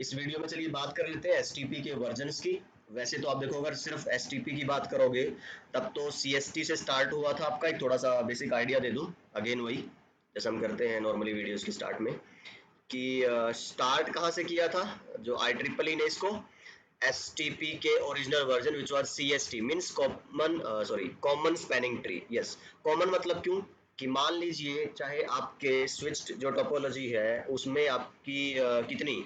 इस वीडियो में चलिए बात कर लेते हैं एसटीपी के वर्जन्स की। वैसे तो आप देखो अगर सिर्फ एसटीपी की बात करोगे तब तो सीएसटी से स्टार्ट हुआ था। आपका एक थोड़ा सा बेसिक आइडिया दे दूं, अगेन वही जैसे हम करते हैं नॉर्मली वीडियोस की स्टार्ट में कि स्टार्ट कहाँ से किया था। जो आई ट्रिपल ई ने इसको एसटीपी के original version which was CST means common spanning tree. Yes, common मतलब क्यों कि मान लीजिए चाहे आपके स्विच्ड जो टोपोलॉजी है उसमें आपकी कितनी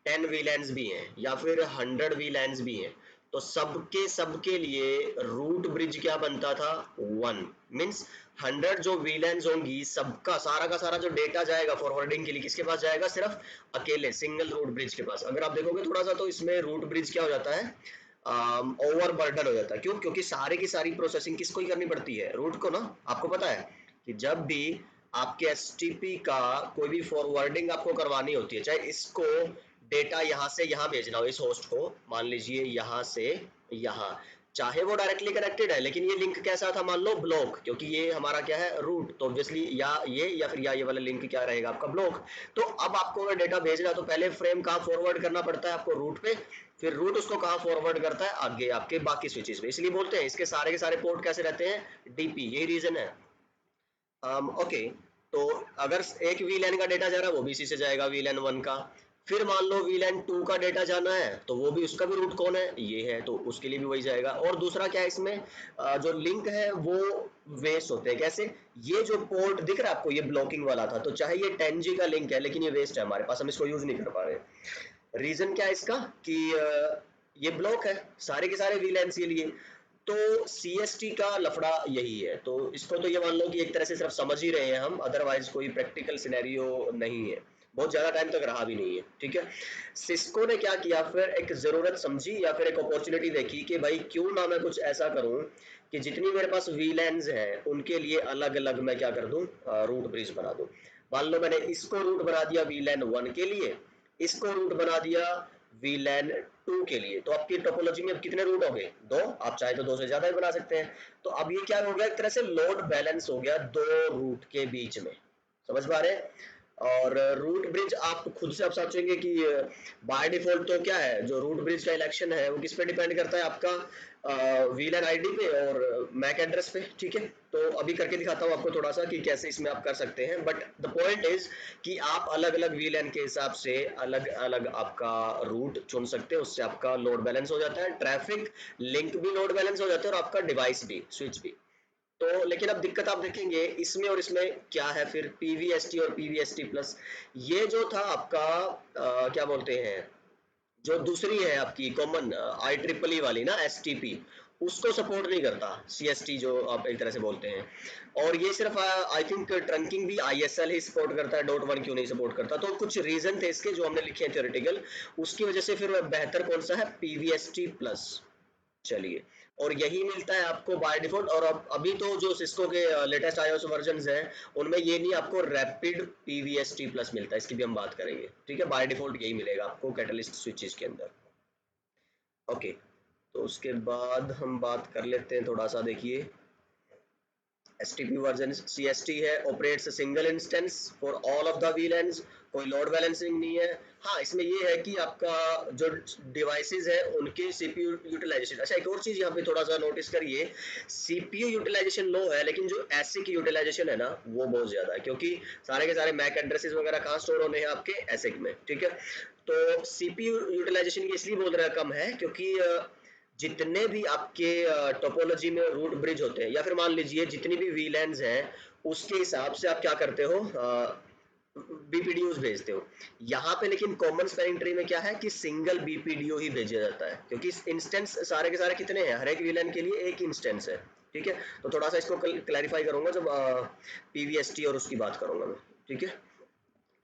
10 वीलैंस भी हैं या फिर 100 वीलैंस भी हैं, तो सबके सबके लिए रूट ब्रिज क्या बनता था 1 मींस 100 जो वीलैंस होंगी सबका सारा का सारा जो डेटा जाएगा फॉरवर्डिंग के लिए किसके पास जाएगा, सिर्फ अकेले सिंगल रूट ब्रिज के पास। अगर आप देखोगे थोड़ा सा तो इसमें रूट ब्रिज क्या हो जाता है, ओवर बर्डन हो जाता है। क्यों? क्योंकि सारी की सारी प्रोसेसिंग किसको ही करनी पड़ती है, रूट को ना। आपको पता है कि जब भी आपके एसटीपी का कोई भी फॉरवर्डिंग आपको करवानी होती है, चाहे इसको डेटा यहाँ से यहाँ भेजना हो, इस होस्ट को मान लीजिए यहाँ से यहाँ, चाहे वो डायरेक्टली कनेक्टेड है लेकिन ये लिंक कैसा था, मान लो ब्लॉक, क्योंकि ये हमारा क्या है रूट, तो ऑब्वियसली या ये या फिर ये वाला लिंक क्या रहेगा आपका ब्लॉक। तो अब आपको अगर डेटा भेजना है तो पहले फ्रेम कहाँ फॉरवर्ड करना पड़ता है आपको, रूट पे, फिर रूट उसको कहाँ फॉरवर्ड करता है आगे आपके बाकी स्विचेस पे। इसलिए बोलते हैं इसके सारे के सारे पोर्ट कैसे रहते हैं, डीपी, यही रीजन है। ओके, तो अगर एक वीलैन का डेटा जा रहा है वो भी इसी से जाएगा वीलैन 1 का। फिर मान लो वीलैन 2 का डेटा जाना है तो वो भी उसका भी रूट कौन है, ये है, तो उसके लिए भी वही जाएगा। और दूसरा क्या है इसमें, जो लिंक है वो वेस्ट होते हैं। कैसे? ये जो पोर्ट दिख रहा है आपको ये ब्लॉकिंग वाला था, तो चाहे ये 10G का लिंक है लेकिन ये वेस्ट है हमारे पास, हम इसको यूज नहीं कर पा रहे। रीजन क्या है इसका कि ये ब्लॉक है सारे के सारे वीलैंस के लिए। तो सीएसटी का लफड़ा यही है। तो इसको तो ये मान लो कि एक तरह से सिर्फ समझ ही रहे हैं हम, अदरवाइज कोई प्रैक्टिकल सिनेरियो नहीं है, बहुत ज्यादा टाइम तक रहा भी नहीं है। ठीक है, सिस्को ने क्या किया, फिर एक जरूरत समझी या फिर एक अपॉर्चुनिटी देखी कि भाई क्यों ना मैं कुछ ऐसा करूं कि जितनी मेरे पास वीलैंस हैं उनके लिए अलग अलग मैं क्या कर दूं, रूट ब्रिज बना दूं। मान लो मैंने इसको रूट बना दिया वीलैन 1 के लिए, इसको रूट बना दिया वीलैन 2 के लिए, तो आपकी टोपोलॉजी में अब कितने रूट हो गए, 2। आप चाहे तो 2 से ज्यादा भी बना सकते हैं। तो अब ये क्या हो गया, एक तरह से लोड बैलेंस हो गया 2 रूट के बीच में। समझ पा रहे हैं? और रूट ब्रिज आप खुद से आप सोचेंगे कि बाय डिफॉल्ट तो क्या है, जो रूट ब्रिज का इलेक्शन है वो किस पे डिपेंड करता है, आपका वीलैन आईडी पे और मैक एड्रेस पे। ठीक है, तो अभी करके दिखाता हूँ आपको थोड़ा सा कि कैसे इसमें आप कर सकते हैं। बट द पॉइंट इज कि आप अलग अलग वीलैन के हिसाब से अलग अलग आपका रूट चुन सकते हैं, उससे आपका लोड बैलेंस हो जाता है, ट्रैफिक लिंक भी लोड बैलेंस हो जाता है और आपका डिवाइस भी, स्विच भी। तो लेकिन अब दिक्कत आप देखेंगे इसमें और इसमें क्या है, फिर पीवीएसटी और पीवीएसटी प्लस, ये जो था आपका क्या बोलते हैं, जो दूसरी है आपकी कॉमन आई ट्रिपल ई वाली ना एसटीपी, उसको सपोर्ट नहीं करता सीएसटी जो आप एक तरह से बोलते हैं। और ये सिर्फ आई थिंक ट्रंकिंग भी आईएसएल ही सपोर्ट करता है, डॉट वन क्यों नहीं सपोर्ट करता। तो कुछ रीजन थे इसके जो हमने लिखे हैं थ्योरेटिकल, उसकी वजह से फिर बेहतर कौन सा है, पीवीएसटी प्लस। चलिए, और यही मिलता है आपको बाय डिफॉल्ट। और अब अभी तो जो सिस्को के लेटेस्ट आईओएस वर्जन्स हैं उनमें ये नहीं, आपको रैपिड पीवीएसटी प्लस मिलता है, इसकी भी हम बात करेंगे। ठीक है, बाय डिफॉल्ट यही मिलेगा आपको कैटलिस्ट स्विचेस के अंदर। ओके, तो उसके बाद हम बात कर लेते हैं थोड़ा सा, देखिए एसटीपी वर्जन सीएसटी है, operates single instance for all of the वीलैंस, कोई लोड बैलेंसिंग नहीं है। हाँ, इसमें ये है कि आपका जो डिवाइसेस है उनके सीपीयू यूटिलाइजेशन, अच्छा एक और चीज यहाँ पे थोड़ा सा नोटिस करिए, सीपीयू यूटिलाइजेशन लो है लेकिन जो एसिक यूटिलाइजेशन है ना वो बहुत ज्यादा है, क्योंकि सारे के सारे मैक एड्रेसेस वगैरह कहाँ स्टोर होने हैं, आपके एसिक में। ठीक है, तो सीपीयू यूटिलाइजेशन की इसलिए बोल रहा है कम है क्योंकि जितने भी आपके टोपोलॉजी में रूट ब्रिज होते हैं या फिर मान लीजिए जितनी भी वीलैंस हैं उसके हिसाब से आप क्या करते हो, बीपीडीओज भेजते हो। यहाँ पे लेकिन कॉमन स्पैनिंग ट्री में क्या है कि सिंगल बीपीडीओ ही भेजा जाता है, क्योंकि इंस्टेंस सारे के सारे कितने हैं, हर एक वीलैन के लिए एक इंस्टेंस है। ठीक है, तो थोड़ा सा इसको क्लैरिफाई करूंगा जब पीवीएसटी और उसकी बात करूंगा मैं। ठीक है,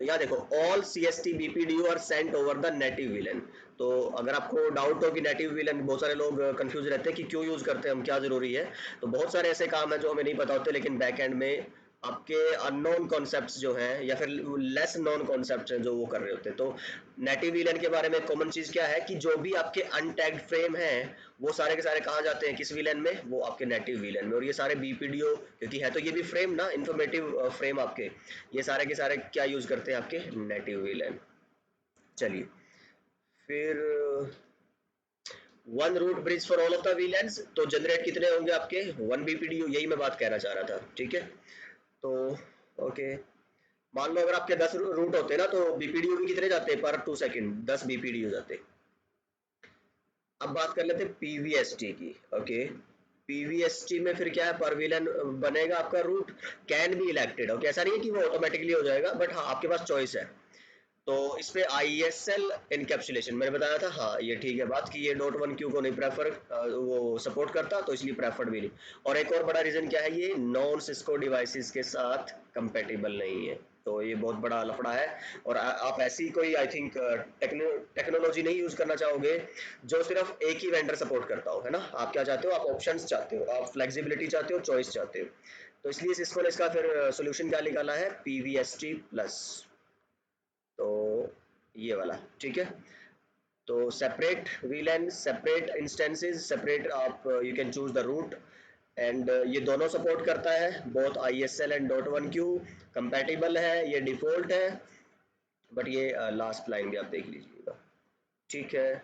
तो यहाँ देखो all CST BPDU are sent over the native VLAN. तो अगर आपको डाउट हो कि नेटिव विलन, बहुत सारे लोग कंफ्यूज रहते हैं कि क्यों यूज करते हैं हम, क्या जरूरी है, तो बहुत सारे ऐसे काम है जो हमें नहीं पता होते लेकिन बैक एंड में आपके अननोन कॉन्सेप्ट्स जो हैं या फिर लेस नोन कॉन्सेप्ट्स हैं जो वो कर रहे होते हैं। तो नेटिव विलन के बारे में कॉमन चीज क्या है कि जो भी आपके अनटैग्ड फ्रेम हैं वो सारे के सारे कहाँ जाते हैं, किस विलन में, वो आपके नेटिव विलन में। और ये सारे बीपीडीओ, क्योंकि है तो ये भी फ्रेम ना, इंफॉर्मेटिव फ्रेम आपके, ये सारे के सारे क्या यूज करते हैं, आपके नेटिव वीलन। चलिए, फिर one root bridge for all of the VLANs, तो जनरेट कितने होंगे आपके 1 बीपीडीयू, यही मैं बात कहना चाह रहा था, ठीक है। तो ओके, मान लो अगर आपके 10 रूट होते ना, तो बीपीडीयू भी कितने जाते पर 2 सेकंड, 10 बीपीडीयू जाते। अब बात कर लेते हैं पीवीएसटी की। ओके, पीवीएसटी में फिर क्या है, पर विलन बनेगा आपका root can be elected. Okay, ऐसा नहीं है कि वो ऑटोमेटिकली हो जाएगा, बट हाँ आपके पास चॉइस है। तो इस पे ISL इनकैप्सुलेशन मैंने बताया था, हाँ ये ठीक है बात कि ये डॉट वन क्यू को नहीं प्रेफर वो सपोर्ट करता, तो इसलिए प्रेफर्ड भी नहीं। और एक और बड़ा रीजन क्या है, ये नॉन सिस्को डिवाइसेस के साथ कंपेटिबल नहीं है, तो ये बहुत बड़ा लफड़ा है। और आप ऐसी कोई आई थिंक टेक्नोलॉजी नहीं यूज करना चाहोगे जो सिर्फ एक ही वेंडर सपोर्ट करता हो, है ना। आप क्या चाहते हो, आप ऑप्शंस चाहते हो, आप फ्लेक्सिबिलिटी चाहते हो, चॉइस चाहते हो। तो इसलिए सिस्को ने इसका फिर सोल्यूशन क्या निकाला है, PVST प्लस। तो ये वाला ठीक है। तो separate VLAN, separate instances, separate आप you can choose the root, and ये दोनों सपोर्ट करता है, both ISL and dot one q compatible है, ये डिफॉल्ट है। बट ये लास्ट लाइन भी आप देख लीजिएगा, ठीक है।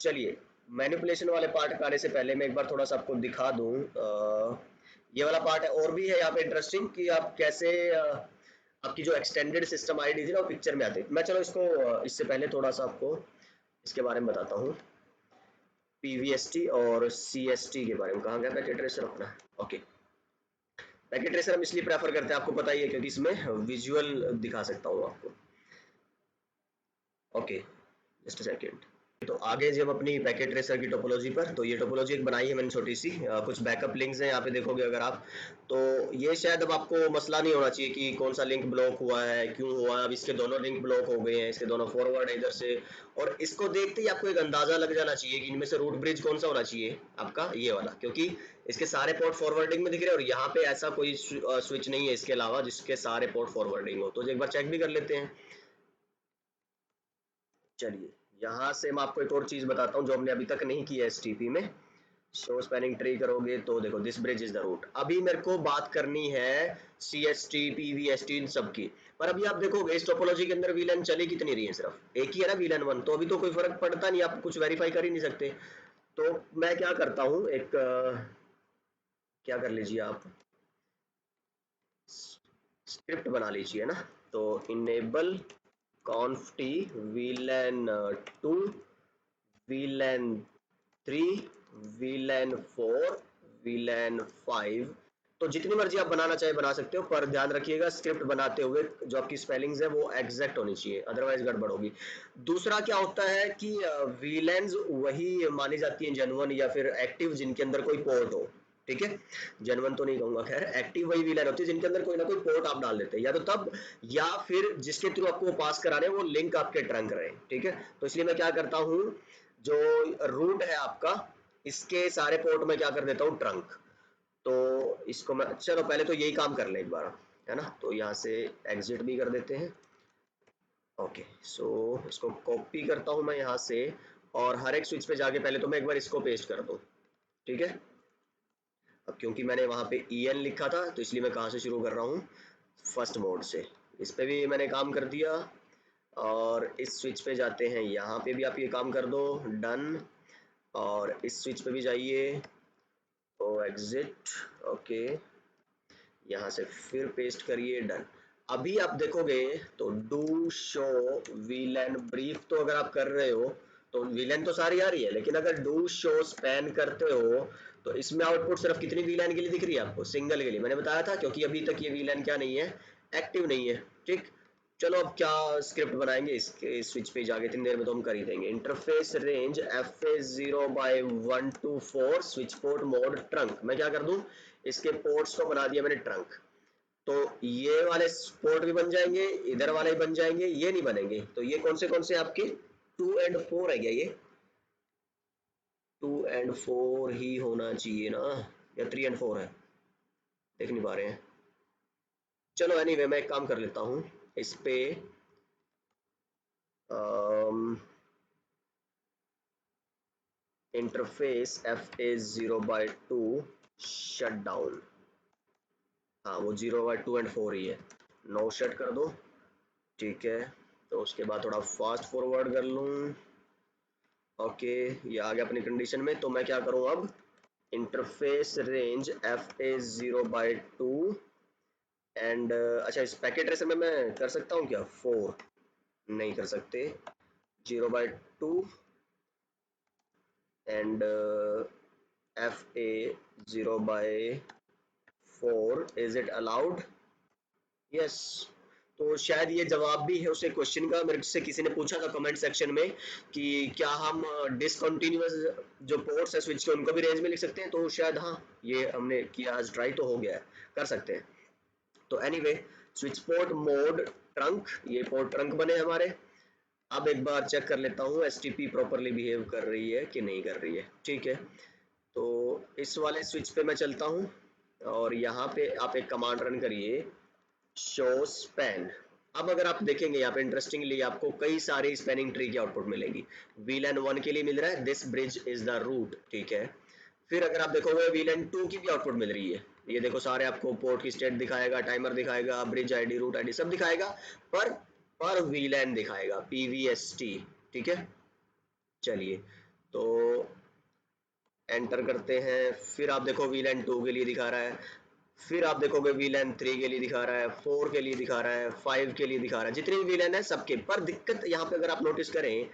चलिए, मैनिपुलेशन वाले पार्ट का आने से पहले मैं एक बार थोड़ा सा आपको दिखा दूं, ये वाला पार्ट है और भी है यहाँ पे इंटरेस्टिंग कि आप कैसे आपकी जो एक्सटेंडेड सिस्टम आईडी थी ना वो पिक्चर में आती। मैं चलो इसको इससे पहले थोड़ा सा आपको इसके बारे में बताता हूँ, PVST और CST के बारे में। कहाँ गया पैकेट ट्रेसर अपना, ओके। पैकेट ट्रेसर हम इसलिए प्रेफर करते हैं, आपको पता ही है, क्योंकि इसमें विजुअल दिखा सकता हूँ आपको। Okay, just a second. तो आगे जब अपनी पैकेट ट्रेसर की टोपोलॉजी पर, तो ये टोपोलॉजी एक बनाई है मैंने छोटी सी, कुछ बैकअप लिंक्स हैं यहाँ पे देखोगे अगर आप, तो ये शायद अब आपको मसला नहीं होना चाहिए कि कौन सा लिंक ब्लॉक हुआ है, क्यों हुआ है। अब इसके दोनों लिंक ब्लॉक हो गए हैं, इसके दोनों फॉरवर्ड है इधर से। और इसको देखते ही आपको एक अंदाजा लग जाना चाहिए कि इनमें से रूट ब्रिज कौन सा होना चाहिए आपका, ये वाला, क्योंकि इसके सारे पोर्ट फॉरवर्डिंग में दिख रहे हैं और यहाँ पे ऐसा कोई स्विच नहीं है इसके अलावा जिसके सारे पोर्ट फॉरवर्डिंग हो। तो एक बार चेक भी कर लेते हैं। चलिए, यहाँ से मैं आपको एक और चीज बताता हूँ जो हमने अभी तक नहीं की है STP में। शो स्पैनिंग ट्री करोगे तो देखो, this bridge is the root. अभी मेरे को बात करनी है CST PVST इन सब की। पर अभी आप देखोगे इस टोपोलॉजी के अंदर VLAN चली कितनी रही है, सिर्फ एक ही है ना VLAN 1, तो अभी तो कोई फर्क पड़ता नहीं, आप कुछ वेरीफाई कर ही नहीं सकते। तो मैं क्या करता हूँ, एक क्या कर लीजिए आप, स्क्रिप्ट बना लीजिए ना। तो enable conft VLAN 2, VLAN 3, VLAN 4, VLAN 5। तो जितनी मर्जी आप बनाना चाहे बना सकते हो, पर ध्यान रखिएगा स्क्रिप्ट बनाते हुए जो आपकी स्पेलिंग्स है वो एग्जैक्ट होनी चाहिए, अदरवाइज गड़बड़ होगी। दूसरा क्या होता है कि VLANs वही मानी जाती है जेन्युइन या फिर एक्टिव जिनके अंदर कोई पोर्ट हो, ठीक है। जेन्युइन तो नहीं कहूंगा, खैर एक्टिव वही VLAN होती है जिनके अंदर कोई ना कोई पोर्ट आप डाल देते हैं, या तो तब, या फिर जिसके थ्रू आपको वो पास करा रहे हैं वो लिंक आपके ट्रंक रहे, ठीक है। तो इसलिए मैं क्या करता हूँ, जो रूट है आपका, इसके सारे पोर्ट में क्या कर देता हूँ, ट्रंक। तो इसको मैं, चलो पहले तो यही काम कर ले एक बार, है ना। तो यहाँ से एग्जिट भी कर देते हैं। ओके, सो इसको कॉपी करता हूँ मैं यहाँ से, और हर एक स्विच पे जाके पहले तो मैं एक बार इसको पेस्ट कर दूँ, ठीक है। अब क्योंकि मैंने वहाँ पे EN लिखा था, तो इसलिए मैं कहाँ से शुरू कर रहा हूँ, फर्स्ट मोड से। इस पे भी मैंने काम कर दिया, और इस स्विच पे जाते हैं, यहाँ पे भी आप ये काम कर दो, डन। और इस स्विच पे भी जाइए, तो एग्जिट, ओके, यहाँ से फिर पेस्ट करिए, डन। अभी आप देखोगे तो डू शो VLAN ब्रीफ, तो अगर आप कर रहे हो तो VLAN तो सारी आ रही है, लेकिन अगर डू शो स्पैन करते हो तो इसमें आउटपुट सिर्फ कितनी VLAN के लिए दिख रही है आपको, सिंगल के लिए। मैंने बताया था क्योंकि अभी तक ये VLAN क्या नहीं है, एक्टिव नहीं है, ठीक। चलो अब क्या स्क्रिप्ट बनाएंगे, इसके स्विच पे जाके इतनी देर में तो हम कर ही देंगे। Interface range FA0/124 switch port mode trunk, मैं क्या कर दूं, इसके पोर्ट्स को बना दिया मैंने ट्रंक। तो ये वाले पोर्ट भी बन जाएंगे, इधर वाले भी बन जाएंगे, ये नहीं बनेंगे। तो ये कौन से आपके 2 एंड 4 है क्या, ये 2 एंड 4 ही होना चाहिए ना, या 3 एंड 4 है, देख नहीं पा रहे हैं। चलो एनीवे, मैं एक काम कर लेता हूँ इस पे, इंटरफेस FA0/2 शट डाउन, हाँ वो 0/2 एंड 4 ही है, नो शट कर दो, ठीक है। तो उसके बाद थोड़ा फास्ट फॉरवर्ड कर लूँ, ओके, ये आ गया अपनी कंडीशन में। तो मैं क्या करूँ अब, इंटरफेस रेंज FA0/2 एंड अच्छा, इस पैकेट रेसर में मैं कर सकता हूँ क्या 4? नहीं कर सकते। 0/2 and FA0/4 is it allowed? Yes. तो शायद ये जवाब भी है उसे क्वेश्चन का। मेरे से किसी ने पूछा था कमेंट सेक्शन में कि क्या हम डिसकंटिन्यूअस जो पोर्ट्स है स्विच के उनको भी रेंज में लिख सकते हैं, तो शायद हाँ, ये हमने किया आज ट्राई, तो हो गया है, कर सकते हैं। तो anyway, switch port mode trunk, ये पोर्ट ट्रंक बने हमारे। अब एक बार चेक कर लेता हूँ एसटीपी प्रॉपरली बिहेव कर रही है कि नहीं कर रही है। ठीक है, तो इस वाले स्विच पे मैं चलता हूँ और यहाँ पे आप एक कमांड रन करिए, शो स्पैन। अब अगर आप देखेंगे यहाँ पे इंटरेस्टिंगली आपको कई सारी स्पैनिंग ट्री की आउटपुट मिलेगी। VLAN 1 के लिए मिल रहा है this bridge is the root, ठीक है। फिर अगर आप देखोगे VLAN 2 की भी आउटपुट मिल रही है। ये देखो सारे आपको पोर्ट की स्टेट दिखाएगा, टाइमर दिखाएगा, ब्रिज आईडी, रूट आईडी सब दिखाएगा, पर VLAN दिखाएगा PVST, ठीक है। चलिए, तो एंटर करते हैं। फिर आप देखो VLAN 2 के लिए दिखा रहा है, फिर आप देखोगे VLAN 3 के लिए दिखा रहा है, 4 के लिए दिखा रहा है, 5 के लिए दिखा रहा है, जितने भी VLAN है सबके। पर दिक्कत यहाँ पे अगर आप नोटिस करें,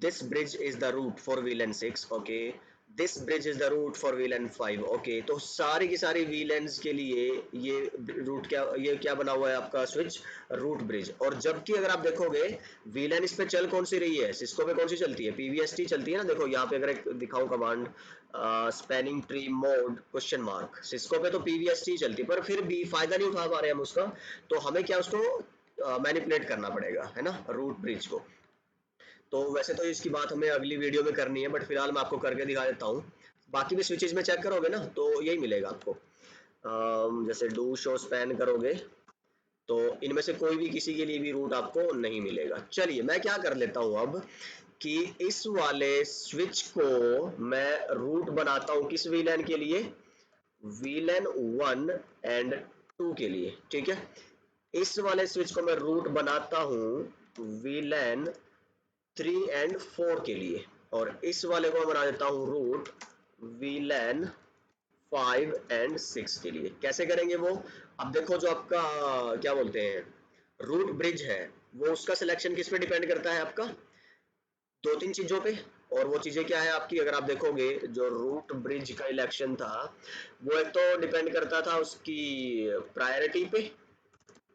this bridge is the root for VLAN 6, okay, this bridge is the root for VLAN 5, okay. तो सारी की सारी VLANs के लिए ये रूट क्या, ये क्या बना हुआ है आपका स्विच, रूट ब्रिज। और जबकि अगर आप देखोगे VLAN इस पे चल कौन सी रही है, सिस्को पे कौन सी चलती है, PVST चलती है ना। देखो यहाँ पे अगर एक दिखाऊं command, spanning tree mode question mark, Cisco पे तो PVST चलती है, पर फिर भी फायदा नहीं उठा पा रहे हम उसका। तो हमें क्या उसको मैनिपुलेट करना पड़ेगा, है ना, रूट ब्रिज को। तो वैसे तो इसकी बात हमें अगली वीडियो में करनी है, बट फिलहाल मैं आपको करके दिखा देता हूँ। बाकी भी स्विचेज में चेक करोगे ना तो यही मिलेगा आपको। जैसे डू शो स्पैन करोगे तो इनमें से कोई भी किसी के लिए भी रूट आपको नहीं मिलेगा। चलिए, मैं क्या कर लेता हूँ अब कि इस वाले स्विच को मैं रूट बनाता हूँ किस VLAN के लिए, VLAN 1 एंड 2 के लिए, ठीक है। इस वाले स्विच को मैं रूट बनाता हूँ VLAN 3 एंड 4 के लिए, और इस वाले को मैं बना देता हूँ रूट VLAN 5 एंड 6 के लिए। कैसे करेंगे वो, अब देखो जो आपका क्या बोलते हैं रूट ब्रिज है, वो उसका सिलेक्शन किस पे डिपेंड करता है आपका, दो तीन चीजों पे। और वो चीजें क्या है आपकी, अगर आप देखोगे जो रूट ब्रिज का इलेक्शन था, वो एक तो डिपेंड करता था उसकी प्रायोरिटी पे,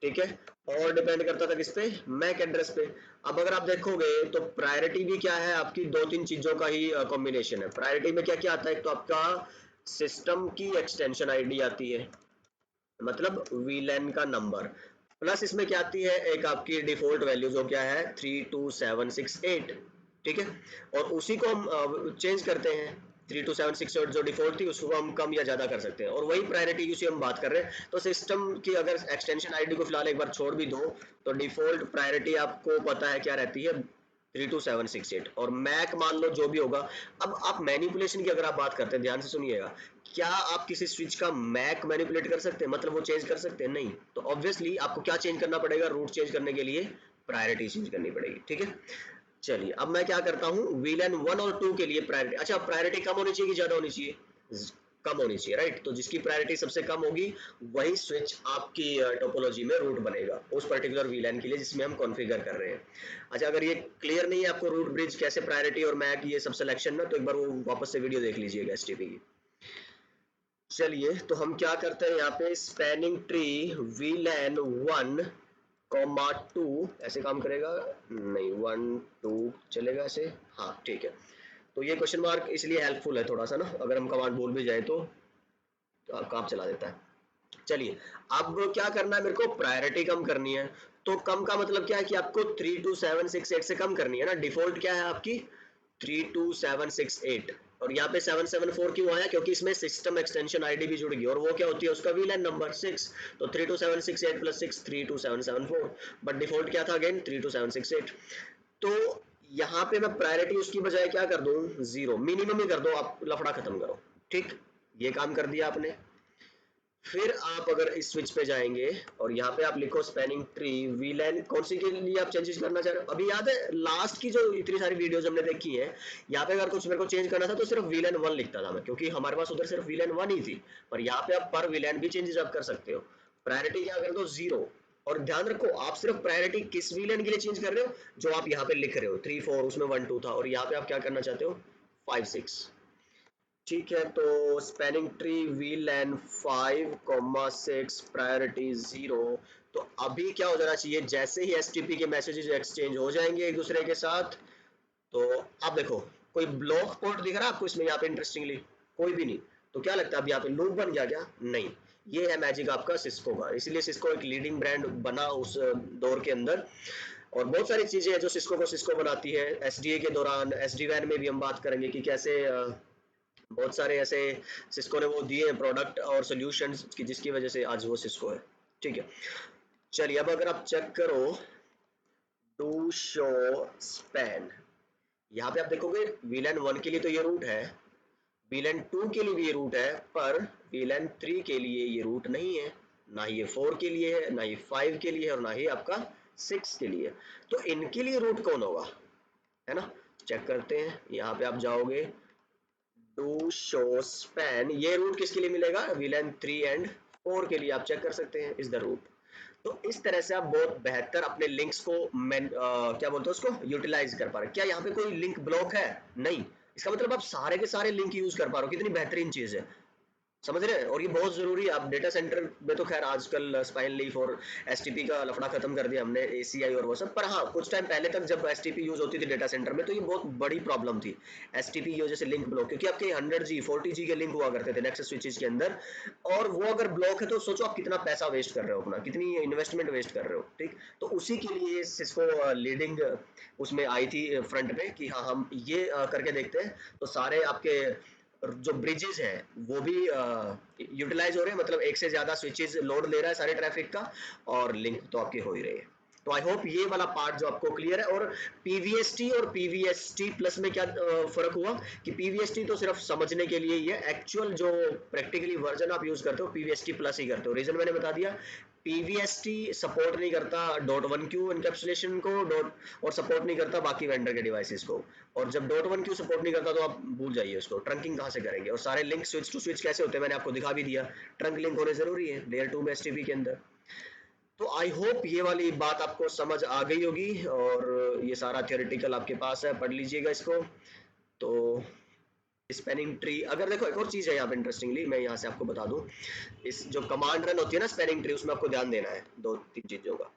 ठीक है, और डिपेंड करता था किस पे, मैक एड्रेस पे। अब अगर आप देखोगे तो प्रायोरिटी भी क्या है आपकी, दो तीन चीजों का ही कॉम्बिनेशन है। प्रायोरिटी में क्या क्या आता है, एक तो आपका सिस्टम की एक्सटेंशन आईडी आती है, मतलब VLAN का नंबर, प्लस इसमें क्या आती है, एक आपकी डिफॉल्ट वैल्यू जो क्या है 32768, ठीक है। और उसी को हम चेंज करते हैं, 32768 जो डिफॉल्ट थी उसको हम कम या ज्यादा कर सकते हैं, और वही प्रायोरिटी की हम बात कर रहे हैं। तो सिस्टम की अगर एक्सटेंशन आईडी को फिलहाल एक बार छोड़ भी दो, तो डिफॉल्ट प्रायोरिटी आपको पता है क्या रहती है, 32768, और मैक मान लो जो भी होगा। अब आप मैनिपुलेशन की अगर आप बात करते हैं, ध्यान से सुनिएगा, क्या आप किसी स्विच का मैक मैनिपुलेट कर सकते हैं, मतलब वो चेंज कर सकते हैं, नहीं। तो ऑब्वियसली आपको क्या चेंज करना पड़ेगा, रूट चेंज करने के लिए प्रायोरिटी चेंज करनी पड़ेगी, ठीक है। चलिए, अब मैं क्या करता हूँ VLAN 1 और 2 के लिए प्रायोरिटी, अच्छा प्रायोरिटी कम होनी चाहिए कि ज्यादा होनी चाहिए, कम होनी चाहिए, राइट। तो जिसकी प्रायोरिटी सबसे कम होगी वही स्विच आपकी टोपोलॉजी में रूट बनेगा उस पर्टिकुलर VLAN के लिए जिसमें हम कॉन्फ़िगर कर रहे हैं। अच्छा, अगर ये क्लियर नहीं है आपको रूट ब्रिज कैसे, प्रायोरिटी और मैक ये सब सिलेक्शन ना, तो एक बार वो वापस से वीडियो देख लीजिएगा STP की। चलिए, तो हम क्या करते हैं यहाँ पे, स्पैनिंग ट्री VLAN 1 कॉमा 2 ऐसे काम करेगा, नहीं 1 2 चलेगा ऐसे, हाँ ठीक है। तो ये क्वेश्चन मार्क इसलिए हेल्पफुल है थोड़ा सा ना, अगर हम कमांड भूल भी जाए तो काम चला देता है। चलिए, अब क्या करना है, मेरे को प्रायोरिटी कम करनी है। तो कम का मतलब क्या है कि आपको 32768 से कम करनी है ना। डिफॉल्ट क्या है आपकी 32768, और यहाँ पे 774 क्यों आया, क्योंकि इसमें सिस्टम एक्सटेंशन आईडी भी जुड़ गई, और वो क्या होती है उसका VLAN नंबर 6। तो 32768 प्लस 6 32774, बट डिफॉल्ट क्या था अगेन 32768। तो यहाँ पे मैं प्रायोरिटी उसकी बजाय क्या कर दूं, जीरो, मिनिमम ही कर दो, आप लफड़ा खत्म करो, ठीक। ये काम कर दिया आपने। फिर आप अगर इस स्विच पे जाएंगे और यहाँ पे आप लिखो स्पैनिंग ट्री वीलैन, कौन सी के लिए आप चेंजेस करना चाह रहे हो? अभी याद है लास्ट की जो इतनी सारी वीडियोस हमने देखी है, यहाँ पे अगर कुछ मेरे को चेंज करना था तो सिर्फ वीलैन 1 लिखता था मैं, क्योंकि हमारे पास उधर सिर्फ वीलैन 1 ही थी। पर यहाँ पे आप पर वीलैन भी चेंजेस आप कर सकते हो। प्रायोरिटी क्या कर दो, 0। और ध्यान रखो आप सिर्फ प्रायोरिटी किस वीलैन के लिए चेंज कर रहे हो, जो आप यहाँ पे लिख रहे हो 3 4, उसमें 1 2 था, और यहाँ पे आप क्या करना चाहते हो 5 6। ठीक है, तो स्पैनिंग ट्री VLAN 5,6 प्रायोरिटी 0। तो अभी क्या हो जाना चाहिए, जैसे ही एसटीपी के मैसेजेस एक्सचेंज हो जाएंगे एक दूसरे के साथ, तो आप देखो कोई ब्लॉक पोर्ट दिख रहा है आपको इसमें यहाँ पे इंटरेस्टिंगली? कोई भी नहीं। तो क्या लगता है अब यहाँ पे लूप बन गया क्या? नहीं। ये है मैजिक आपका सिस्को का, इसलिए सिस्को एक लीडिंग ब्रांड बना उस दौर के अंदर। और बहुत सारी चीजें हैं जो सिस्को को सिस्को बनाती है। एसडीए के दौरान एसडी वैन में भी हम बात करेंगे कि कैसे बहुत सारे ऐसे सिस्को ने वो दिए हैं प्रोडक्ट और सॉल्यूशंस की, जिसकी वजह से आज वो सिस्को है। ठीक है, चलिए अब अगर आप चेक करो टू शो स्पैन, यहाँ पे आप देखोगे VLAN 1 के लिए तो ये रूट है, VLAN 2 के लिए भी ये रूट है, पर VLAN 3 के लिए ये रूट नहीं है। ना ही ये 4 के लिए है, ना ही 5 के लिए है, और ना ही आपका 6 के लिए। तो इनके लिए रूट कौन होगा, है ना? चेक करते हैं, यहाँ पे आप जाओगे टू शो स्पैन, ये रूट किसके लिए मिलेगा, VLAN 3 एंड 4 के लिए। आप चेक कर सकते हैं इस द रूट। तो इस तरह से आप बहुत बेहतर अपने लिंक्स को क्या बोलते हैं उसको यूटिलाइज कर पा रहे हैं। क्या यहाँ पे कोई लिंक ब्लॉक है? नहीं। इसका मतलब आप सारे के सारे लिंक यूज कर पा रहे हो, कितनी बेहतरीन चीज है, समझ रहे हैं? और ये बहुत जरूरी है। आप डेटा सेंटर में तो खैर आजकल स्पाइन लीफ और एसटीपी का लफड़ा खत्म कर दिया हमने, एसीआई और वो सब, पर हाँ कुछ टाइम पहले तक जब एसटीपी यूज होती थी डेटा सेंटर में, तो ये बहुत बड़ी प्रॉब्लम थी एसटीपी की वजह से लिंक ब्लॉक, क्योंकि आपके 100G 40G के लिंक हुआ करते थे नेक्सस स्विचेस के अंदर, और वो अगर ब्लॉक है तो सोचो आप कितना पैसा वेस्ट कर रहे हो अपना, कितनी इन्वेस्टमेंट वेस्ट कर रहे हो। ठीक, तो उसी के लिए सिस्को लीडिंग उसमें आई थी फ्रंट पे कि हाँ हम ये करके देखते हैं, तो सारे आपके जो ब्रिजेस हैं वो भी यूटिलाइज हो रहे हैं, मतलब एक से ज्यादा स्विचेस लोड ले रहा है सारे ट्रैफिक का, और लिंक तो आपकी हो ही रही है। तो आई होप ये वाला पार्ट जो आपको क्लियर है। और पीवीएसटी और पीवीएसटी प्लस में क्या फर्क हुआ, कि पीवीएसटी तो सिर्फ समझने के लिए ही है, एक्चुअल जो प्रैक्टिकली वर्जन आप यूज करते हो पीवीएसटी प्लस ही करते हो। रीजन मैंने बता दिया, पीवीएसटी सपोर्ट नहीं करता .1q इनकैप्सुलेशन को, डॉट, और सपोर्ट नहीं करता बाकी वेंडर के डिवाइसेस को। और जब .1q सपोर्ट नहीं करता तो आप भूल जाइए उसको, ट्रंकिंग कहाँ से करेंगे? और सारे लिंक स्विच टू स्विच कैसे होते हैं मैंने आपको दिखा भी दिया, ट्रंक लिंक होने जरूरी है लेयर 2 में एसटीपी के अंदर। तो आई होप ये वाली बात आपको समझ आ गई होगी, और ये सारा थियोरेटिकल आपके पास है, पढ़ लीजिएगा इसको। तो स्पैनिंग ट्री, अगर देखो एक और चीज है यहाँ पे इंटरेस्टिंगली, मैं यहाँ से आपको बता दूं, इस जो कमांड रन होती है ना स्पैनिंग ट्री, उसमें आपको ध्यान देना है दो तीन चीजों का।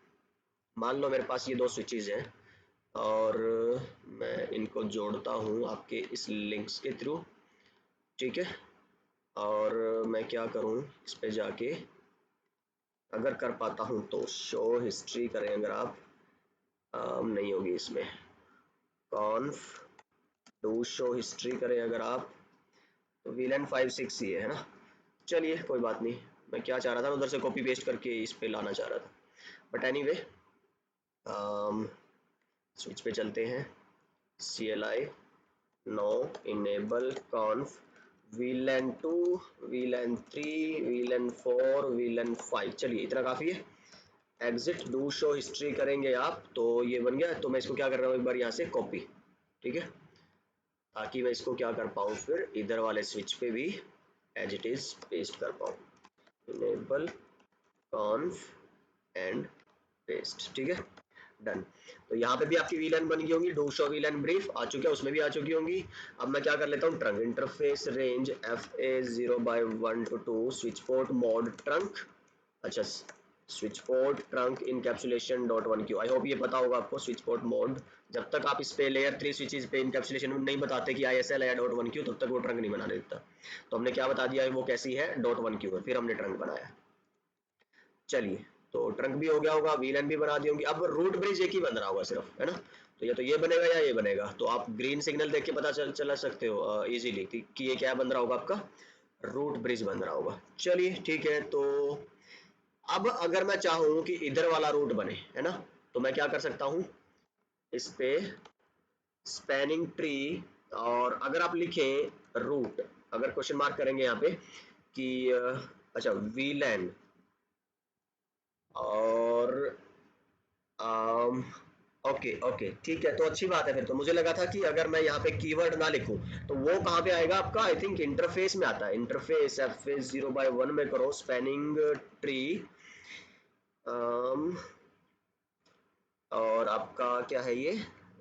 मान लो मेरे पास ये दो स्विचेज हैं, और मैं इनको जोड़ता हूँ आपके इस लिंक्स के थ्रू। ठीक है, और मैं क्या करूँ, इस पे जाके अगर कर पाता हूँ तो शो हिस्ट्री करें अगर आप, नहीं होगी इसमें, कॉन्फ डू शो हिस्ट्री करें अगर आप, तो VLAN 5 6 ही है ना? चलिए कोई बात नहीं, मैं क्या चाह रहा था, उधर से कॉपी पेस्ट करके इस पे लाना चाह रहा था, बट एनीवे स्विच पे चलते हैं। CLI no enable कॉन्फ VLAN 2 VLAN 3 VLAN 4 VLAN 5, चलिए इतना काफ़ी है। एग्जिट डू शो हिस्ट्री करेंगे आप, तो ये बन गया। तो मैं इसको क्या कर रहा हूँ, एक बार यहाँ से कॉपी, ठीक है, ताकि मैं इसको क्या कर पाऊँ फिर इधर वाले स्विच पे भी एज इट इज पेस्ट कर पाऊँ। इनेबल कॉन्फ एंड पेस्ट, ठीक है, डन। तो यहाँ पे भी आपकी VLAN बन गई होंगी, डू शो VLAN ब्रीफ आ चुकी है, उसमें भी आ चुकी होंगी। अब मैं क्या कर लेता हूँ, trunk interface range FA0/1 to 2 switch port mode trunk, अच्छा switch port trunk encapsulation .1q। I hope ये पता होगा आपको स्विच पोर्ट मोड, जब तक आप इस पे लेयर 3 स्विचेस पे इनकैप्सुलेशन नहीं बताते कि ISL या .1q, तब तक वो ट्रंक नहीं बनाने देता। तो हमने क्या बता दिया है वो कैसी है, .1q है, फिर हमने ट्रंक बनाया। चलिए, तो ट्रंक भी हो गया होगा, VLAN भी बना दी होंगी। अब रूट ब्रिज एक ही बन रहा होगा सिर्फ, है ना? तो या तो ये बनेगा या ये बनेगा, तो आप ग्रीन सिग्नल देख के पता चला सकते हो इजीली कि ये क्या बन रहा होगा, आपका रूट ब्रिज बन रहा होगा। चलिए ठीक है, तो अब अगर मैं चाहूँ कि इधर वाला रूट बने, है ना, तो मैं क्या कर सकता हूँ, इस पे स्पैनिंग ट्री, और अगर आप लिखें रूट, अगर क्वेश्चन मार्क करेंगे यहाँ पे कि अच्छा VLAN और ओके ओके ठीक है, तो अच्छी बात है। फिर तो मुझे लगा था कि अगर मैं यहाँ पे कीवर्ड ना लिखूं तो वो कहाँ पे आएगा आपका, आई थिंक इंटरफेस में आता है। इंटरफेस एफ 0/1 में करो स्पैनिंग ट्री, और आपका क्या है ये,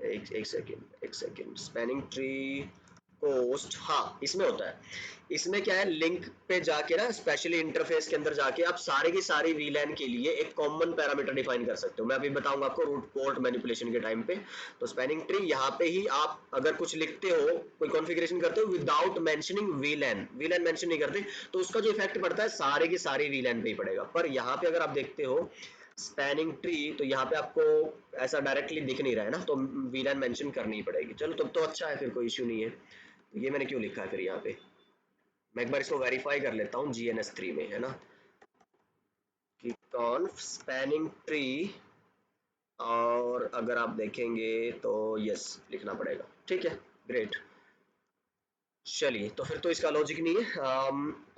एक सेकेंड स्पैनिंग ट्री पोस्ट, हाँ इसमें होता है। इसमें क्या है, लिंक पे जाके ना स्पेशली इंटरफेस के अंदर जाके आप सारे की सारी वीलैन के लिए एक कॉमन पैरामीटर डिफाइन कर सकते हो। मैं अभी बताऊंगा आपको रूट पोर्ट मैनिपुलेशन के टाइम पे। तो स्पैनिंग ट्री यहाँ पे ही आप अगर कुछ लिखते हो, कोई कॉन्फ़िगरेशन करते हो विदाउट मेंशनिंग वीलैन, वीलैन मेंशन नहीं करते, तो उसका जो इफेक्ट पड़ता है सारे की सारी वीलैन पे ही पड़ेगा। पर यहाँ पे अगर आप देखते हो स्पैनिंग ट्री, तो यहाँ पे आपको ऐसा डायरेक्टली दिख नहीं रहा है ना, तो वीलैन मेंशन करनी ही पड़ेगी। चलो तब तो अच्छा है, फिर कोई इश्यू नहीं है। तो ये मैंने क्यों लिखा है फिर यहाँ पे, मैं एक बार इसको वेरीफाई कर लेता हूँ GNS3 में, है ना, कि कॉन्फ स्पैनिंग ट्री, और अगर आप देखेंगे तो यस लिखना पड़ेगा, ठीक है, ग्रेट। चलिए तो फिर तो इसका लॉजिक नहीं है।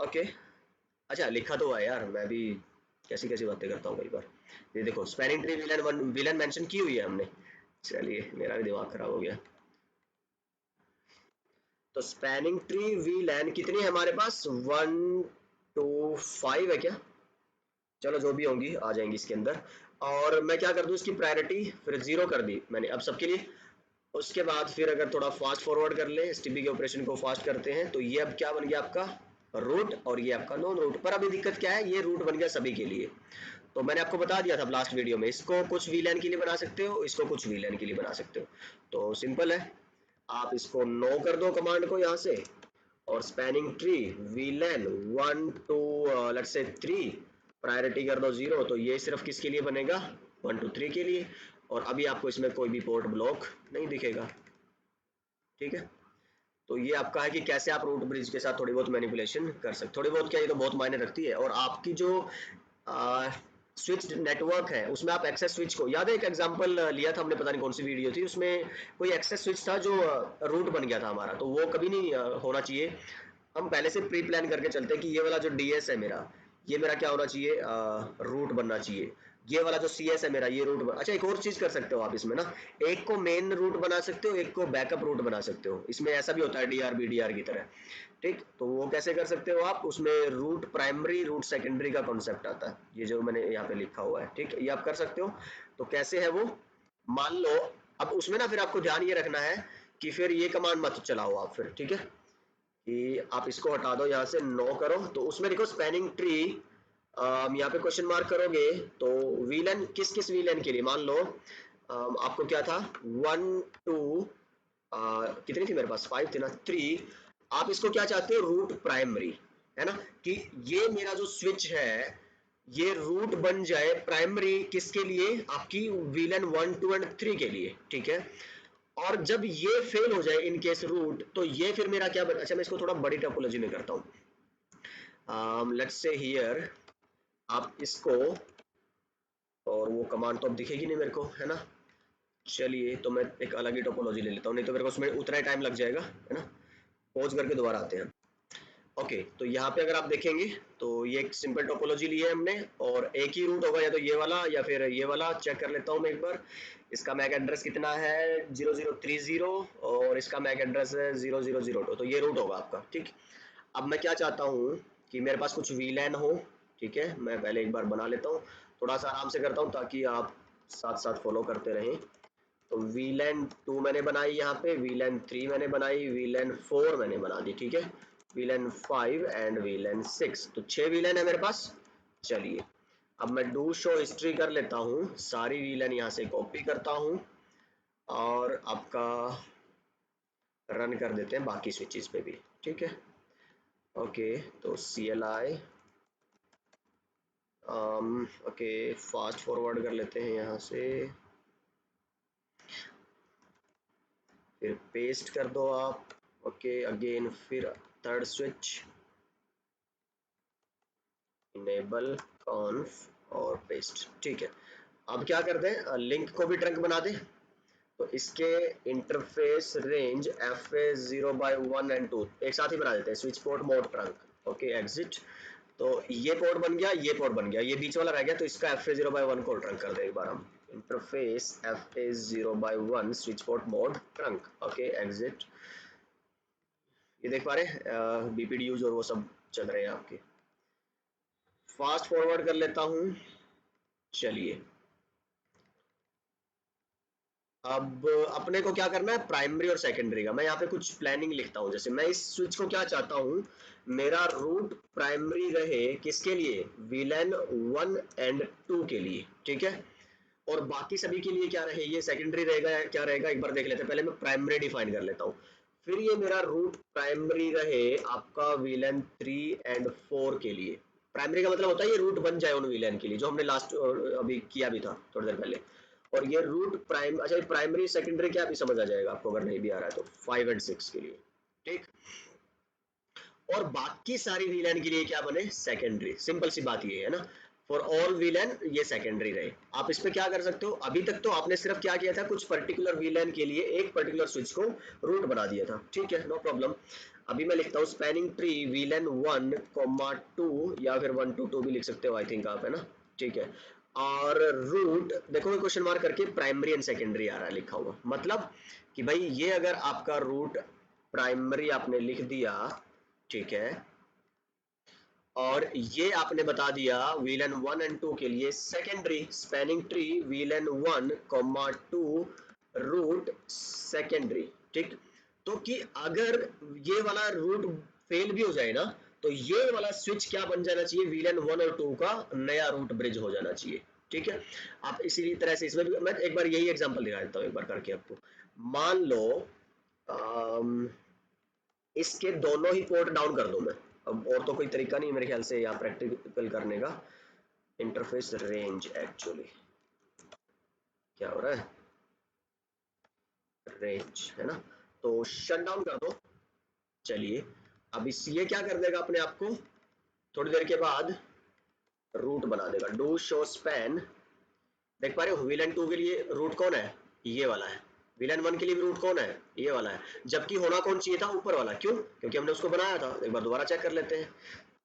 ओके, अच्छा लिखा तो हुआ है यार, मैं भी कैसी कैसी बातें करता हूँ कई बार। ये देखो स्पैनिंग ट्री विलन मेंशन की हुई है हमने। चलिए मेरा भी दिमाग खराब हो गया। तो स्पैनिंग ट्री वीलन कितनी है हमारे पास, 1 to 5 है क्या, चलो जो भी होंगी आ जाएंगी इसके अंदर। और मैं क्या कर दूं, इसकी प्रायोरिटी फिर 0 कर दी मैंने अब सबके लिए। उसके बाद फिर अगर थोड़ा फास्ट फॉरवर्ड कर ले, एसटीपी के ऑपरेशन को फास्ट करते हैं, तो ये अब क्या बन गया आपका रूट, और ये आपका नॉन रूट। पर अभी दिक्कत क्या है, ये रूट बन गया सभी के लिए। तो मैंने आपको बता दिया था लास्ट वीडियो में, इसको कुछ वीलैन के लिए बना सकते हो, इसको कुछ वीलैन के लिए बना सकते हो। तो सिंपल है, आप इसको नो कर दो कमांड को यहाँ से, और spanning tree VLAN 1 to let's say 3 priority कर दो 0, तो ये सिर्फ किसके लिए बनेगा, 1 to 3 के लिए। और अभी आपको इसमें कोई भी पोर्ट ब्लॉक नहीं दिखेगा, ठीक है। तो ये आपका है कि कैसे आप रूट ब्रिज के साथ थोड़ी बहुत मैनिपुलेशन कर सकते, थोड़ी बहुत क्या, ये तो बहुत मायने रखती है। और आपकी जो स्विच नेटवर्क है उसमें आप एक्सेस स्विच को, याद है एक एग्जांपल लिया था हमने, पता नहीं कौन सी वीडियो थी, उसमें कोई एक्सेस स्विच था जो रूट बन गया था हमारा, तो वो कभी नहीं होना चाहिए। हम पहले से प्री प्लान करके चलते हैं कि ये वाला जो डीएस है मेरा, ये मेरा क्या होना चाहिए, रूट बनना चाहिए। ये वाला जो सीएस है मेरा, ये रूट अच्छा एक और चीज कर सकते हो आप इसमें ना, एक को मेन रूट बना सकते हो, एक को बैकअप रूट बना सकते हो। इसमें ऐसा भी होता है डीआर बीडीआर की तरह, ठीक। तो वो कैसे कर सकते हो आप, उसमें रूट प्राइमरी रूट सेकेंडरी का कॉन्सेप्ट आता है, ये जो मैंने यहाँ पे लिखा हुआ है, ठीक है, ये आप कर सकते हो। तो कैसे है वो, मान लो अब उसमें ना फिर आपको ध्यान ये रखना है कि फिर ये कमांड मत चलाओ आप फिर, ठीक है, कि आप इसको हटा दो यहाँ से, नो करो। तो उसमें देखो स्पैनिंग ट्री, यहाँ पे क्वेश्चन मार्क करोगे तो वीलन किस किस वीलन के लिए, मान लो आपको क्या था 1 to कितनी थी मेरे पास, 5 थी ना, 3। आप इसको क्या चाहते हो, रूट प्राइमरी, है ना, कि ये मेरा जो स्विच है ये रूट बन जाए प्राइमरी किसके लिए, आपकी वीलन 1 2 और 3 के लिए, ठीक है। और जब ये फेल हो जाए इन केस रूट, तो ये फिर मेरा क्या अच्छा मैं इसको थोड़ा बड़ी टोपोलॉजी में करता हूँ। लेट्स से हियर आप इसको, और वो कमांड तो अब दिखेगी नहीं मेरे को, है ना। चलिए तो मैं एक अलग ही टोपोलॉजी ले लेता हूँ, नहीं तो मेरे को उसमें उतना ही टाइम लग जाएगा, है ना। पॉज करके दोबारा आते हैं। ओके, तो यहाँ पे अगर आप देखेंगे तो ये एक सिंपल टोपोलॉजी ली है हमने, और एक ही रूट होगा, या तो ये वाला या फिर ये वाला। चेक कर लेता हूँ मैं एक बार, इसका मैक एड्रेस कितना है 0030, और इसका मैक एड्रेस है 0002, तो ये रूट होगा आपका, ठीक। अब मैं क्या चाहता हूँ कि मेरे पास कुछ वीलैन हो, ठीक है, मैं पहले एक बार बना लेता हूँ, थोड़ा सा आराम से करता हूँ ताकि आप साथ साथ फॉलो करते रहें। तो वीलैन 2 मैंने बनाई, यहाँ पे वीलैन 3 मैंने बनाई, वीलैन 4 मैंने बना दी, ठीक है, वीलैन 5 एंड वीलैन 6, तो 6 वीलैन है मेरे पास। चलिए अब मैं डू शो हिस्ट्री कर लेता हूँ, सारी वीलैन यहाँ से कॉपी करता हूँ, और आपका रन कर देते हैं बाकी स्विचेस पे भी, ठीक है। ओके, तो CLI, ओके फास्ट फॉरवर्ड कर लेते हैं यहाँ से, फिर पेस्ट कर दो आप। ओके अगेन फिर थर्ड स्विच, इनेबल कॉन्फ और पेस्ट, ठीक है। अब क्या करते हैं, लिंक को भी ट्रंक बना दें। तो इसके इंटरफेस रेंज FA 0/1 and 2 एक साथ ही बना देते हैं, switch port mode trunk, okay exit. तो ये पोर्ट बन गया, ये पोर्ट बन गया, ये बीच वाला रह गया, तो इसका FA0/1 को ट्रंक कर दे एक बार हम। Interface FA0/1 switch port mode trunk. Okay exit. ये देख पा रहे BPDUs और वो सब चल रहे हैं आपके। फास्ट फॉरवर्ड कर लेता हूँ। चलिए अब अपने को क्या करना है, प्राइमरी और सेकेंडरी का। मैं यहाँ पे कुछ प्लानिंग लिखता हूँ। जैसे मैं इस स्विच को क्या चाहता हूँ, मेरा रूट प्राइमरी रहे किसके लिए, VLAN 1 एंड 2 के लिए, ठीक है। और बाकी सभी के लिए क्या रहे, ये सेकेंडरी रहेगा क्या रहेगा, एक बार देख लेते हैं। पहले मैं प्राइमरी डिफाइन कर लेता हूँ। फिर ये मेरा रूट प्राइमरी रहे आपका VLAN 3 एंड 4 के लिए। प्राइमरी का मतलब होता है ये रूट बन जाए उन VLAN के लिए, जो हमने लास्ट अभी किया भी था थोड़ी देर पहले। और ये रूट प्राइम, अच्छा ये प्राइमरी सेकेंडरी क्या भी समझ आ जाएगा आपको अगर नहीं भी आ रहा है तो, 5 एंड 6 के लिए, ठीक। और बाकी सारी VLAN के लिए क्या बने, सेकेंडरी। सिंपल सी बात ये है ना, फॉर ऑल VLAN ये सेकेंडरी रहे। आप इस पे क्या कर सकते हो, अभी तक तो आपने सिर्फ क्या किया था, कुछ पर्टिकुलर VLAN के लिए एक पर्टिकुलर स्विच को रूट बना दिया था, ठीक है, नो प्रॉब्लम। अभी मैं लिखता हूँ स्पैनिंग ट्री VLAN 1,2 या फिर 1 to 2 भी लिख सकते हो आई थिंक आप, है ना, ठीक है। और रूट देखो क्वेश्चन मार्क करके प्राइमरी एंड सेकेंडरी आ रहा है लिखा हुआ, मतलब कि भाई ये अगर आपका रूट प्राइमरी आपने लिख दिया, ठीक है, और ये आपने बता दिया VLAN 1 एंड 2 के लिए secondary, spanning tree VLAN 1,2 root secondary, ठीक। तो कि अगर ये वाला रूट फेल भी हो जाए ना, तो ये वाला स्विच क्या बन जाना चाहिए, VLAN 1 और 2 का नया रूट ब्रिज हो जाना चाहिए, ठीक है। आप इसी तरह से इसमें भी मैं एक बार यही एग्जांपल दिखा देता हूँ एक बार करके आपको। मान लो इसके दोनों ही पोर्ट डाउन कर दो मैं। अब और तो कोई तरीका नहीं मेरे ख्याल से यहाँ प्रैक्टिकल करने का। इंटरफेस रेंज एक्चुअली क्या हो रहा है, रेंज है ना, तो शट डाउन कर दो। चलिए अब इस ये क्या कर देगा अपने आप को, थोड़ी देर के बाद रूट बना देगा। डू शो स्पैन, देख पा रहे हो VLAN 2 के लिए रूट कौन है, ये वाला है। VLAN 1 के लिए भी रूट कौन है, ये वाला है। जबकि होना कौन चाहिए था, ऊपर वाला। क्यों, क्योंकि हमने उसको बनाया था। एक बार दोबारा चेक कर लेते हैं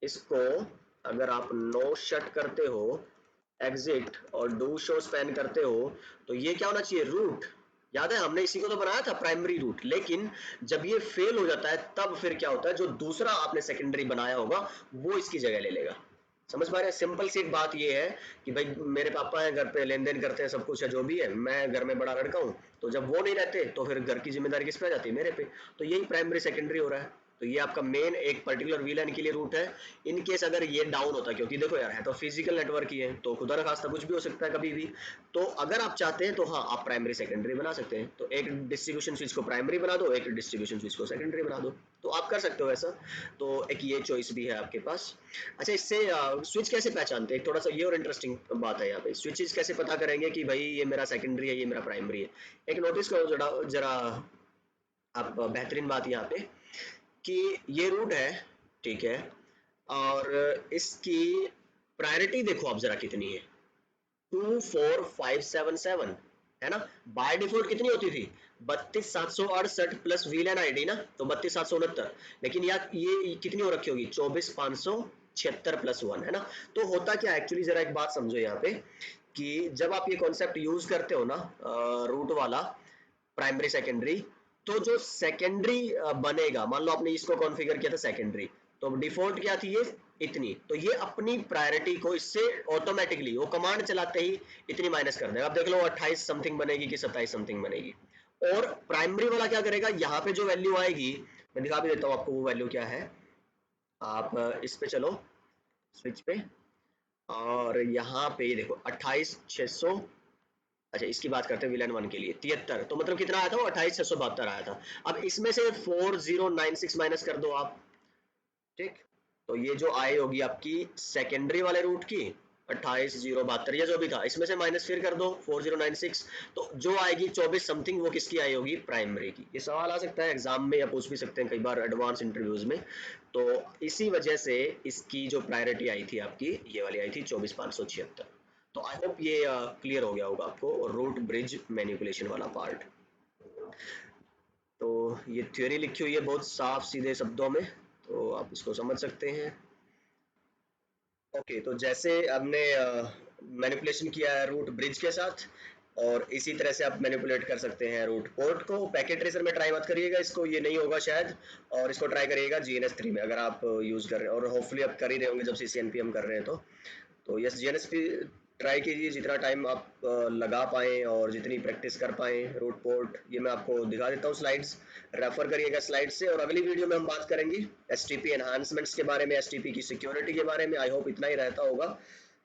इसको। अगर आप नो शट करते हो, एग्जिट और डू शो स्पैन करते हो, तो ये क्या होना चाहिए, रूट। याद है हमने इसी को तो बनाया था प्राइमरी रूट। लेकिन जब ये फेल हो जाता है तब फिर क्या होता है, जो दूसरा आपने सेकेंडरी बनाया होगा वो इसकी जगह ले लेगा। समझ पा रहे हैं, सिंपल सी एक बात ये है कि भाई मेरे पापा हैं घर पे, लेन देन करते हैं, सब कुछ है जो भी है, मैं घर में बड़ा लड़का हूँ, तो जब वो नहीं रहते तो फिर घर की जिम्मेदारी किस पे आ जाती है, मेरे पे। तो यही प्राइमरी सेकेंडरी हो रहा है। तो ये आपका मेन एक पर्टिकुलर VLAN के लिए रूट है। इन केस अगर ये डाउन होता है, क्योंकि देखो यार है तो फिजिकल नेटवर्क ही है, तो खुदा न खास्ता कुछ भी हो सकता है कभी भी। तो अगर आप चाहते हैं तो हाँ आप प्राइमरी सेकेंडरी बना सकते हैं। तो एक डिस्ट्रीब्यूशन स्विच को प्राइमरी बना दो, एक डिस्ट्रीब्यूशन स्विच को सेकेंडरी बना दो, तो आप कर सकते हो ऐसा। तो एक ये चॉइस भी है आपके पास। अच्छा इससे स्विच कैसे पहचानते हैं, थोड़ा सा ये और इंटरेस्टिंग बात है यहाँ पे। स्विचेस कैसे पता करेंगे कि भाई ये मेरा सेकेंडरी है, ये मेरा प्राइमरी है। एक नोटिस करो जरा जरा आप, बेहतरीन बात यहाँ पे कि ये रूट है, ठीक है, और इसकी प्रायोरिटी देखो आप जरा कितनी है, 24577 है ना। बाय डिफॉल्ट कितनी होती थी, 32,768 प्लस VLAN ID ना, तो 32,769। लेकिन यार ये कितनी हो रखी होगी, 24,576 प्लस 1 है ना। तो होता क्या एक्चुअली, जरा एक बात समझो यहाँ पे कि जब आप ये कॉन्सेप्ट यूज करते हो ना रूट वाला, प्राइमरी सेकेंडरी, तो जो सेकेंडरी बनेगा, मान लो आपने इसको कॉन्फ़िगर किया था सेकेंडरी, तो डिफॉल्ट क्या थी ये, इतनी, तो ये अपनी प्रायोरिटी को इससे ऑटोमेटिकली वो कमांड चलाते ही इतनी माइनस कर देगा। अब देख लो 28 समथिंग बनेगी कि 27 समथिंग बनेगी। और प्राइमरी वाला क्या करेगा, यहाँ पे जो वैल्यू आएगी, मैं दिखा भी देता हूँ आपको वो वैल्यू क्या है। आप इस पे चलो, स्विच पे, और यहाँ पे देखो 28,600। अच्छा इसकी बात करते हैं VLAN 1 के लिए 73, तो मतलब कितना आया था वो, 28,672 आया था। अब इसमें से 4096 माइनस कर दो आप, ठीक। तो ये जो आई होगी आपकी सेकेंडरी वाले रूट की 28,072 या जो भी था, इसमें से माइनस फिर कर दो 4096, तो जो आएगी 24 समथिंग वो किसकी आई होगी, प्राइमरी की। ये सवाल आ सकता है एग्जाम में, या पूछ भी सकते हैं कई बार एडवांस इंटरव्यूज में। तो इसी वजह से इसकी जो प्रायोरिटी आई थी आपकी, ये वाली आई थी 24,576। तो आई होप ये क्लियर हो गया होगा आपको रूट ब्रिज मैनिपुलेशन वाला पार्ट। तो ये थ्योरी लिखी हुई है बहुत साफ सीधे शब्दों में, तो आप इसको समझ सकते हैं। ओके, तो जैसे हमने मैनिपुलेशन किया है रूट ब्रिज के साथ, और इसी तरह से आप मैनिपुलेट कर सकते हैं रूट पोर्ट को। पैकेट ट्रेसर में ट्राई मत करिएगा इसको, ये नहीं होगा शायद, और इसको ट्राई करिएगा GNS3 में अगर आप यूज़ कर रहे हैं, और होपफुली आप कर ही रहे होंगे जब CCNP हम कर रहे हैं तो यस GNS3 ट्राई कीजिए जितना टाइम आप लगा पाएँ और जितनी प्रैक्टिस कर पाएँ। रूट पोर्ट ये मैं आपको दिखा देता हूँ, स्लाइड्स रेफर करिएगा स्लाइड से, और अगली वीडियो में हम बात करेंगे STP एनहांसमेंट्स के बारे में, STP की सिक्योरिटी के बारे में। आई होप इतना ही रहता होगा,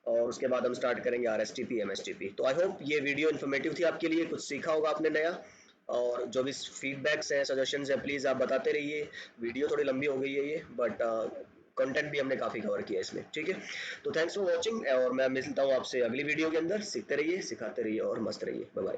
और उसके बाद हम स्टार्ट करेंगे RSTP MSTP। तो आई होप ये वीडियो इन्फॉर्मेटिव थी आपके लिए, कुछ सीखा होगा आपने नया, और जो भी फीडबैक्स हैं सजेशंस हैं प्लीज़ आप बताते रहिए। वीडियो थोड़ी लंबी हो गई है ये, बट कंटेंट भी हमने काफ़ी कवर किया इसमें, ठीक है। तो थैंक्स फॉर वॉचिंग, और मैं मिलता हूँ आपसे अगली वीडियो के अंदर। सीखते रहिए, सिखाते रहिए और मस्त रहिए। Bye bye.